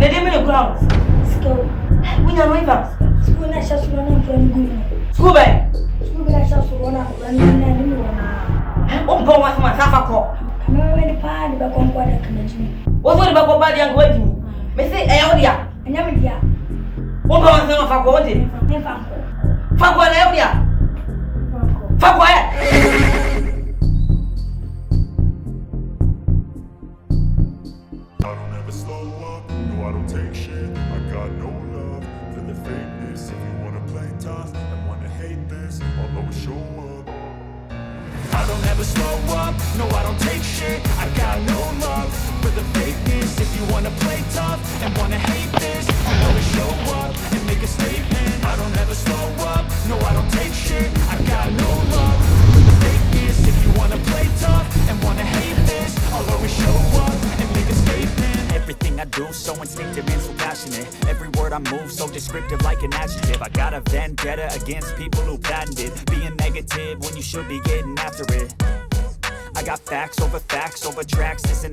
didn't mean the ground. School. We are not even. School na sha so na friend good. School by. School na sha so na friend na ni wana. On go with my Safako. Kama wewe ni pa di ba kon kwa da kana jini. What's what about body and go with me? Me say Eldia. Anya me dia. On go with my Fako. Me fanko. Fako na Eldia. Fako eh. I don't ever slow up, no I don't take shit. I got no love for the fakeness. If you wanna play tough and wanna hate this, I'll always show up. I don't ever slow up, no I don't take shit. I got no love for the fakeness. If you wanna play tough and wanna hate this, I'll always show up and make a statement. I don't ever slow up, no I don't take shit. I got no love for the fakeness. If you wanna play tough and wanna hate this, I'll always show up and make a statement. Everything I do so instinctive and so passionate. Every word I move so descriptive like an adjective. I got a vendetta against people who patented being negative when you should be getting after it. I got facts over tracks. This and